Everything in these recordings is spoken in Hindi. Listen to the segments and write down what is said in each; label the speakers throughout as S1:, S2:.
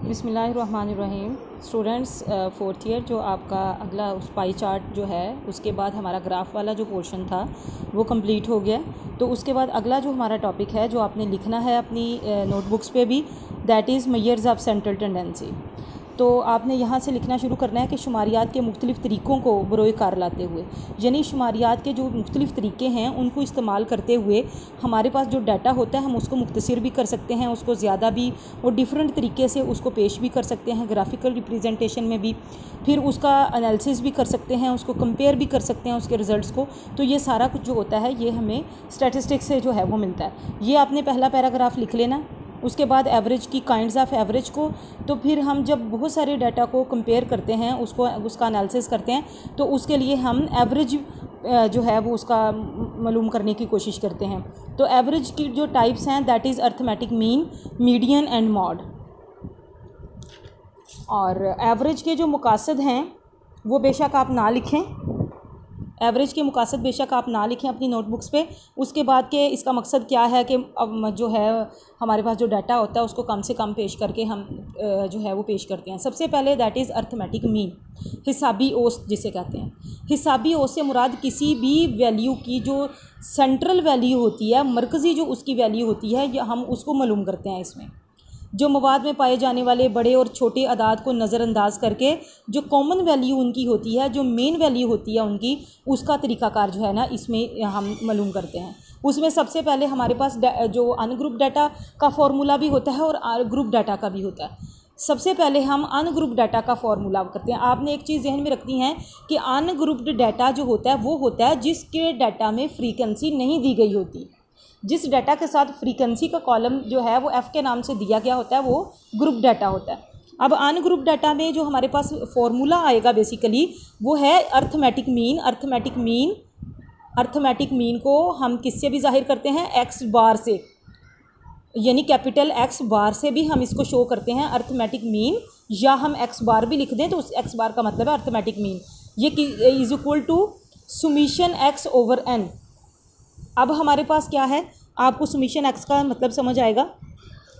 S1: बिस्मिल्लाहिर्रहमानिर्रहीम। स्टूडेंट्स, फोर्थ ईयर जो आपका अगला उस पाई चार्ट जो है उसके बाद हमारा ग्राफ वाला जो पोर्शन था वो कंप्लीट हो गया। तो उसके बाद अगला जो हमारा टॉपिक है जो आपने लिखना है अपनी नोटबुक्स पे भी, that is measures of central tendency. तो आपने यहाँ से लिखना शुरू करना है कि शुमारियात के मुख्तलिफ़ तरीक़ों को बरोए कार लाते हुए, यानी शुमारियात के जो मुख्तलिफ़ तरीक़े हैं उनको इस्तेमाल करते हुए हमारे पास जो डाटा होता है हम उसको मुख्तसर भी कर सकते हैं, उसको ज़्यादा भी और डिफरेंट तरीके से उसको पेश भी कर सकते हैं, ग्राफिकल रिप्रेजेंटेशन में भी, फिर उसका एनालिसिस भी कर सकते हैं, उसको कंपेयर भी कर सकते हैं उसके रिज़ल्ट्स को। तो ये सारा कुछ जो होता है ये हमें स्टैटिस्टिक्स से जो है वो मिलता है। ये आपने पहला पैराग्राफ लिख लेना। उसके बाद एवरेज की काइंड्स ऑफ एवरेज को, तो फिर हम जब बहुत सारे डाटा को कंपेयर करते हैं उसका एनालिसिस करते हैं तो उसके लिए हम एवरेज जो है वो उसका मालूम करने की कोशिश करते हैं। तो एवरेज की जो टाइप्स हैं that is arithmetic mean, median and mod. और एवरेज के जो मुकासद हैं वो बेशक आप ना लिखें, एवरेज के मुकासद बेशक आप ना लिखें अपनी नोटबुक्स पे। उसके बाद के इसका मकसद क्या है कि अब जो है हमारे पास जो डाटा होता है उसको कम से कम पेश करके हम जो है वो पेश करते हैं। सबसे पहले दैट इज़ अर्थमेटिक मीन, हिसाबी औसत जिसे कहते हैं। हिसाबी औसत से मुराद किसी भी वैल्यू की जो सेंट्रल वैल्यू होती है, मरकज़ी जो उसकी वैल्यू होती है, हम उसको मालूम करते हैं। इसमें जो मवाद में पाए जाने वाले बड़े और छोटे अदाद को नज़रअंदाज करके जो कॉमन वैल्यू उनकी होती है, जो मेन वैल्यू होती है उनकी, उसका तरीक़ाकार जो है ना इसमें हम मालूम करते हैं। उसमें सबसे पहले हमारे पास जो अनग्रुप डाटा का फॉर्मूला भी होता है और ग्रुप डाटा का भी होता है। सबसे पहले हम अनग्रुप डाटा का फॉर्मूला करते हैं। आपने एक चीज़ जहन में रखनी है कि अनग्रुप्ड डाटा जो होता है वो होता है जिसके डाटा में फ्रीक्वेंसी नहीं दी गई होती। जिस डाटा के साथ फ्रीक्वेंसी का कॉलम जो है वो एफ़ के नाम से दिया गया होता है वो ग्रुप डाटा होता है। अब अनग्रुप डाटा में जो हमारे पास फॉर्मूला आएगा बेसिकली वो है अर्थमेटिक मीन। अर्थमेटिक मीन को हम किससे भी जाहिर करते हैं, एक्स बार से, यानी कैपिटल एक्स बार से भी हम इसको शो करते हैं अर्थमेटिक मीन, या हम एक्स बार भी लिख दें तो उस एक्स बार का मतलब है अर्थमेटिक मीन। ये is equal to summation x over n. अब हमारे पास क्या है, आपको समीशन एक्स का मतलब समझ आएगा।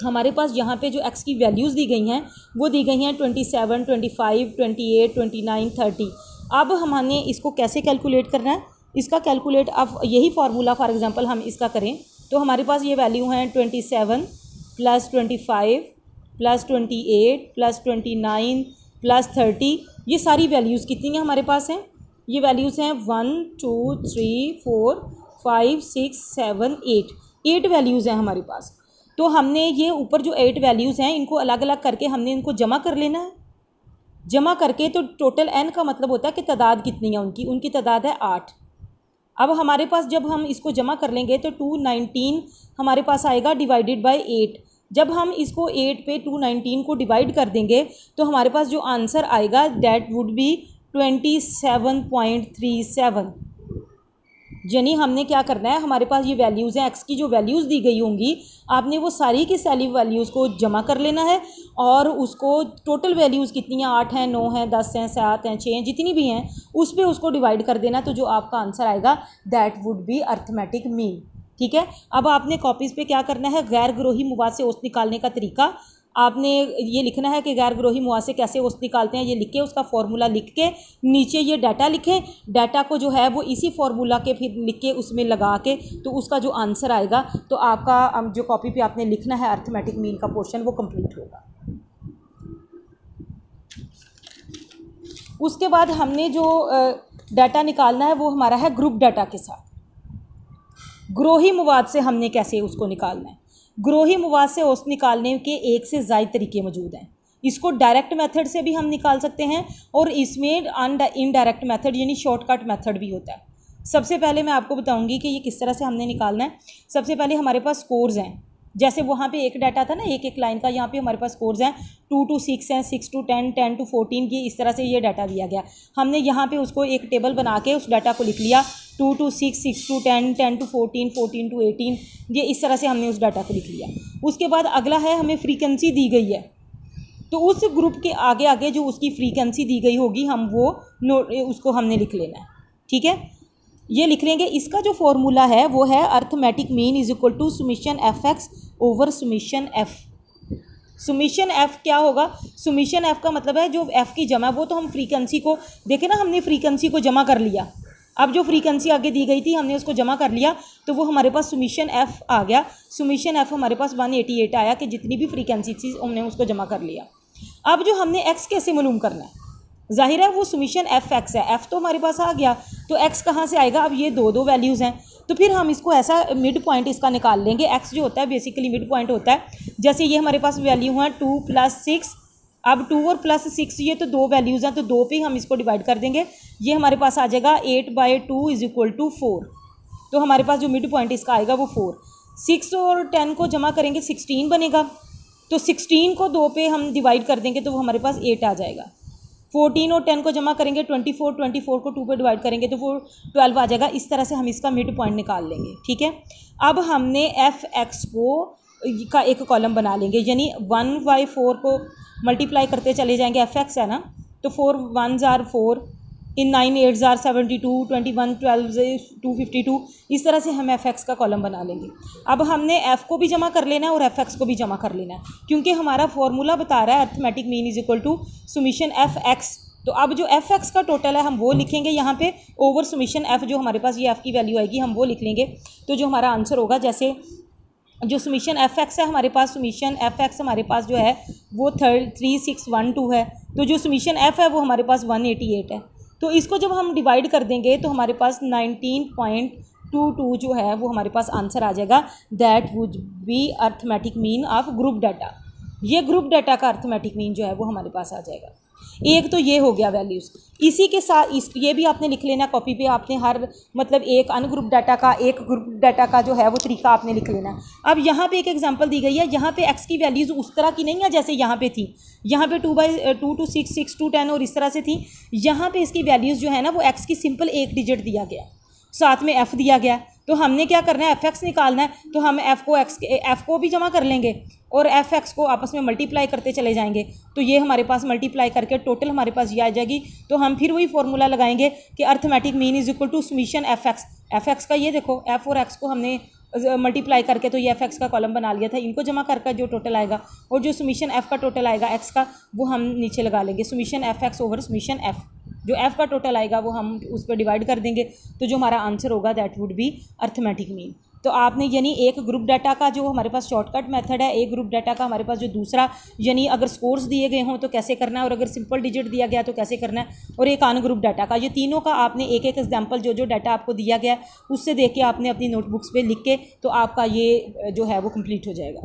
S1: हमारे पास यहाँ पे जो एक्स की वैल्यूज़ दी गई हैं वो दी गई हैं 27, 25, 28, 29, 30। अब हमने इसको कैसे कैलकुलेट करना है, इसका कैलकुलेट अब यही फार्मूला फॉर एग्जांपल हम इसका करें तो हमारे पास ये वैल्यू हैं 27 + 25 + 28 + 29 + 30। ये सारी वैल्यूज़ कितनी हैं हमारे पास हैं, ये वैल्यूज़ हैं 1 2 3 4 5 6 7 8 वैल्यूज़ हैं हमारे पास। तो हमने ये ऊपर जो 8 वैल्यूज़ हैं इनको अलग अलग करके हमने इनको जमा कर लेना है। जमा करके तो टोटल n का मतलब होता है कि तादाद कितनी है उनकी तादाद है 8। अब हमारे पास जब हम इसको जमा कर लेंगे तो 219 हमारे पास आएगा डिवाइडेड बाय 8। जब हम इसको 8 पे 219 को डिवाइड कर देंगे तो हमारे पास जो आंसर आएगा दैट वुड बी 27.37। यानी हमने क्या करना है, हमारे पास ये वैल्यूज़ हैं, एक्स की जो वैल्यूज़ दी गई होंगी आपने वो सारी की सारी वैल्यूज़ को जमा कर लेना है और उसको टोटल वैल्यूज़ कितनी हैं, 8 हैं, 9 हैं, 10 हैं, 7 हैं, 6 हैं, जितनी भी हैं उस पर उसको डिवाइड कर देना। तो जो आपका आंसर आएगा that would be arithmetic mean. ठीक है। अब आपने कॉपीज़ पे क्या करना है, गैर ग्रोही मवाद से औसत निकालने का तरीका आपने ये लिखना है कि गैर ग्रोही मवाद से कैसे औसत निकालते हैं, ये लिख के उसका फार्मूला लिख के नीचे ये डाटा लिखें। डाटा को जो है वो इसी फार्मूला के फिर लिख के उसमें लगा के तो उसका जो आंसर आएगा तो आपका जो कॉपी पे आपने लिखना है अर्थमेटिक मीन का पोर्शन वो कंप्लीट होगा। उसके बाद हमने जो डाटा निकालना है वो हमारा है ग्रुप डाटा के साथ। ग्रोही मवाद से हमने कैसे उसको निकालना है, ग्रोही मवाद से औसत निकालने के एक से ज़ायद तरीके मौजूद हैं। इसको डायरेक्ट मेथड से भी हम निकाल सकते हैं और इसमें इनडायरेक्ट मेथड यानी शॉर्टकट मेथड भी होता है। सबसे पहले मैं आपको बताऊंगी कि ये किस तरह से हमने निकालना है। सबसे पहले हमारे पास स्कोर्स हैं, जैसे वहाँ पे एक डाटा था ना एक एक लाइन का, यहाँ पे हमारे पास स्कोर्स हैं 2 to 6 हैं, 6 to 10, 10 to 14 की इस तरह से ये डाटा दिया गया। हमने यहाँ पे उसको एक टेबल बना के उस डाटा को लिख लिया 2 to 6, 6 to 10, 10 to 14, 14 to 18, ये इस तरह से हमने उस डाटा को लिख लिया। उसके बाद अगला है हमें फ्रीक्वेंसी दी गई है तो उस ग्रुप के आगे आगे जो उसकी फ्रीक्वेंसी दी गई होगी हम वो उसको हमने लिख लेना है। ठीक है, ये लिख लेंगे। इसका जो फॉर्मूला है वो है arithmetic mean is equal to summation f x over summation f. Summation f क्या होगा, सुमिशन एफ का मतलब है जो एफ की जमा, वो तो हम फ्रीक्वेंसी को देखे ना, हमने फ्रीक्वेंसी को जमा कर लिया, अब जो फ्रीक्वेंसी आगे दी गई थी हमने उसको जमा कर लिया, तो वो हमारे पास सुमिशन एफ आ गया। सुमिशन एफ हमारे पास 188 आया कि जितनी भी फ्रीक्वेंसी थी हमने उसको जमा कर लिया। अब जो हमने एक्स कैसे मालूम करना है, जाहिर है वो सुमिशन एफ एक्स है, एफ तो हमारे पास आ गया, तो एक्स कहाँ से आएगा, अब ये दो वैल्यूज़ हैं, तो फिर हम इसको ऐसा मिड पॉइंट इसका निकाल लेंगे। एक्स जो होता है बेसिकली मिड पॉइंट होता है। जैसे ये हमारे पास वैल्यू है 2 + 6, अब 2 और +6 ये तो दो वैल्यूज़ हैं, तो 2 पे हम इसको डिवाइड कर देंगे, ये हमारे पास आ जाएगा 8/2 = 4। तो हमारे पास जो मिड पॉइंट इसका आएगा वो 4। 6 और 10 को जमा करेंगे 16 बनेगा, तो 16 को 2 पे हम डिवाइड कर देंगे तो वो हमारे पास 8 आ जाएगा। 14 और 10 को जमा करेंगे 24 को 2 पे डिवाइड करेंगे तो वो 12 आ जाएगा। इस तरह से हम इसका मिड पॉइंट निकाल लेंगे, ठीक है। अब हमने एफ एक्स को का एक कॉलम बना लेंगे, यानी 1/4 को मल्टीप्लाई करते चले जाएंगे, एफ एक्स है ना, तो 4 1s are 4, in 9 8s are 72, 21 12 252, इस तरह से हम एफ एक्स का कॉलम बना लेंगे। अब हमने एफ़ को भी जमा कर लेना है और एफ एक्स को भी जमा कर लेना है, क्योंकि हमारा फॉर्मूला बता रहा है arithmetic mean = summation f x. तो अब जो एफ एक्स का टोटल है हम वो लिखेंगे यहाँ पे, ओवर सुमिशन एफ, जो हमारे पास ये एफ़ की वैल्यू आएगी हम वो लिख लेंगे। तो जो हमारा आंसर होगा, जैसे जो सुमिशन एफ एक्स है हमारे पास, सुमिशन एफ एक्स हमारे पास जो है वो 3612 है, तो जो सुमिशन एफ है वो हमारे पास 188 है। तो इसको जब हम डिवाइड कर देंगे तो हमारे पास 19.22 जो है वो हमारे पास आंसर आ जाएगा। That would be arithmetic mean of group data. ये ग्रुप डाटा का अर्थमेटिक मीन जो है वो हमारे पास आ जाएगा। एक तो ये हो गया वैल्यूज़। इसी के साथ ये भी आपने लिख लेना कॉपी पे, आपने हर मतलब एक अनग्रुप डाटा का, एक ग्रुप डाटा का जो है वो तरीका आपने लिख लेना है। अब यहाँ पे एक एग्जांपल दी गई है, यहाँ पे एक्स की वैल्यूज़ उस तरह की नहीं है जैसे यहाँ पे थी। यहाँ पे 2/2 to 6, 6 to 10 और इस तरह से थी। यहाँ पे इसकी वैल्यूज़ जो है ना वो एक्स की सिंपल एक डिजिट दिया गया, साथ में एफ़ दिया गया। तो हमने क्या करना है, एफ एक्स निकालना है, तो हम एफ़ को भी जमा कर लेंगे और एफ एक्स को आपस में मल्टीप्लाई करते चले जाएंगे। तो ये हमारे पास मल्टीप्लाई करके टोटल हमारे पास ये आ जाएगी। तो हम फिर वही फॉर्मूला लगाएंगे कि arithmetic mean = summation f x. F x का ये देखो, एफ और एक्स को हमने मल्टीप्लाई करके तो ये एफ एक्स का कॉलम बना लिया था, इनको जमा करके जो टोटल आएगा और जो सुमिशन एफ का टोटल आएगा एक्स का, वो हम नीचे लगा लेंगे, summation f x over summation F. जो एफ़ का टोटल आएगा वो हम उस पर डिवाइड कर देंगे, तो जो हमारा आंसर होगा that would be arithmetic mean. तो आपने यानी एक ग्रुप डाटा का जो हमारे पास शॉर्टकट मेथड है, एक ग्रुप डाटा का हमारे पास जो दूसरा, यानी अगर स्कोर्स दिए गए हों तो कैसे करना है और अगर सिंपल डिजिट दिया गया तो कैसे करना है, और एक अन ग्रुप डाटा का, ये तीनों का आपने एक एक एग्जांपल जो डाटा आपको दिया गया उससे देख के आपने अपनी नोटबुक्स पे लिख के तो आपका ये जो है वो कंप्लीट हो जाएगा।